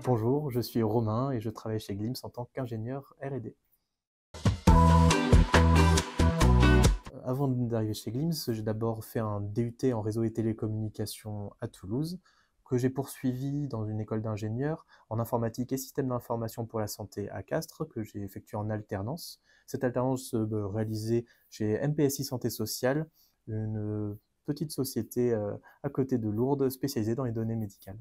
Bonjour, je suis Romain et je travaille chez Glimpse en tant qu'ingénieur R&D. Avant d'arriver chez Glimpse, j'ai d'abord fait un DUT en réseau et télécommunications à Toulouse, que j'ai poursuivi dans une école d'ingénieur en informatique et système d'information pour la santé à Castres, que j'ai effectué en alternance. Cette alternance réalisée chez MPSI Santé Sociale, une petite société à côté de Lourdes spécialisée dans les données médicales.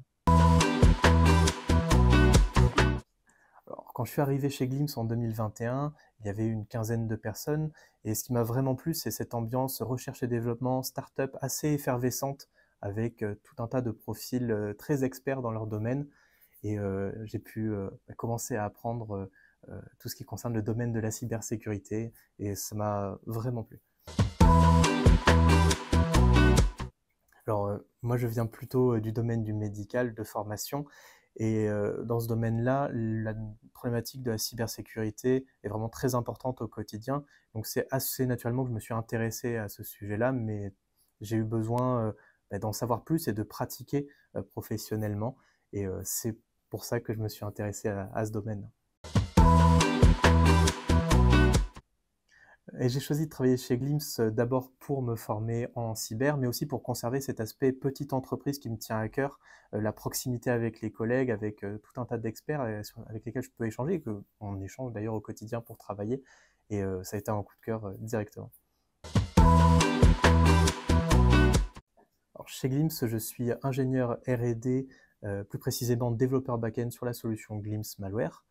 Alors, quand je suis arrivé chez Glimpse en 2021, il y avait une quinzaine de personnes, et ce qui m'a vraiment plu, c'est cette ambiance recherche et développement, start-up assez effervescente, avec tout un tas de profils très experts dans leur domaine, et j'ai pu commencer à apprendre tout ce qui concerne le domaine de la cybersécurité, et ça m'a vraiment plu. Alors, moi, je viens plutôt du domaine du médical, de formation, et dans ce domaine-là, la problématique de la cybersécurité est vraiment très importante au quotidien. Donc, c'est assez naturellement que je me suis intéressé à ce sujet-là, mais j'ai eu besoin d'en savoir plus et de pratiquer professionnellement. Et c'est pour ça que je me suis intéressé à ce domaine. Et j'ai choisi de travailler chez Glimpse d'abord pour me former en cyber, mais aussi pour conserver cet aspect petite entreprise qui me tient à cœur, la proximité avec les collègues, avec tout un tas d'experts avec lesquels je peux échanger, et qu'on échange d'ailleurs au quotidien pour travailler. Et ça a été un coup de cœur directement. Alors, chez Glimpse, je suis ingénieur R&D, plus précisément développeur back-end sur la solution Glimpse Malware.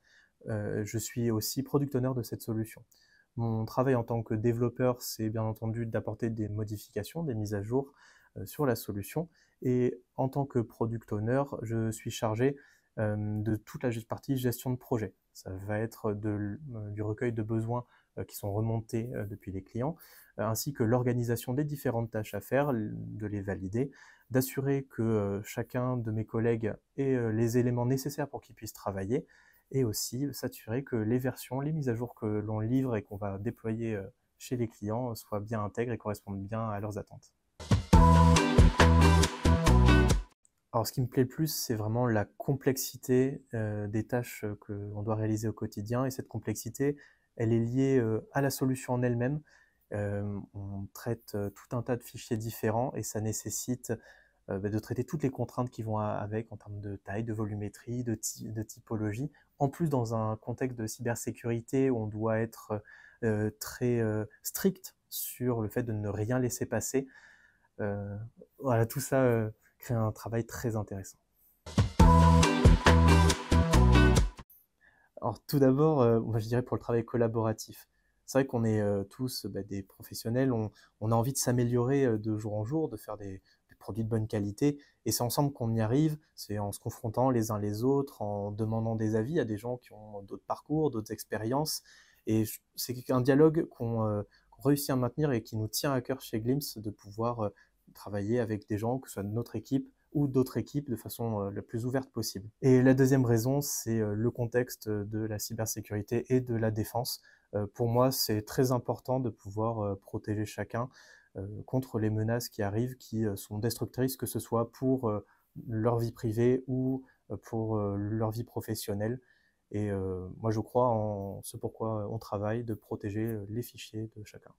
Je suis aussi product owner de cette solution. Mon travail en tant que développeur, c'est bien entendu d'apporter des modifications, des mises à jour sur la solution. Et en tant que product owner, je suis chargé de toute la partie gestion de projet. Ça va être du recueil de besoins qui sont remontés depuis les clients, ainsi que l'organisation des différentes tâches à faire, de les valider, d'assurer que chacun de mes collègues ait les éléments nécessaires pour qu'ils puissent travailler, et aussi s'assurer que les versions, les mises à jour que l'on livre et qu'on va déployer chez les clients soient bien intègres et correspondent bien à leurs attentes. Alors, ce qui me plaît le plus, c'est vraiment la complexité des tâches que l'on doit réaliser au quotidien. Et cette complexité, elle est liée à la solution en elle-même. On traite tout un tas de fichiers différents et ça nécessite de traiter toutes les contraintes qui vont avec en termes de taille, de volumétrie, de typologie. En plus, dans un contexte de cybersécurité où on doit être très strict sur le fait de ne rien laisser passer. Voilà, tout ça crée un travail très intéressant. Alors tout d'abord, moi je dirais pour le travail collaboratif. C'est vrai qu'on est tous des professionnels, on a envie de s'améliorer de jour en jour, de faire des produits de bonne qualité, et c'est ensemble qu'on y arrive, c'est en se confrontant les uns les autres, en demandant des avis à des gens qui ont d'autres parcours, d'autres expériences, et c'est un dialogue qu'on réussit à maintenir et qui nous tient à cœur chez Glimpse, de pouvoir travailler avec des gens, que ce soit de notre équipe ou d'autres équipes, de façon la plus ouverte possible. Et la deuxième raison, c'est le contexte de la cybersécurité et de la défense. Pour moi, c'est très important de pouvoir protéger chacun contre les menaces qui arrivent, qui sont destructrices, que ce soit pour leur vie privée ou pour leur vie professionnelle. Et moi, je crois en ce pourquoi on travaille, de protéger les fichiers de chacun.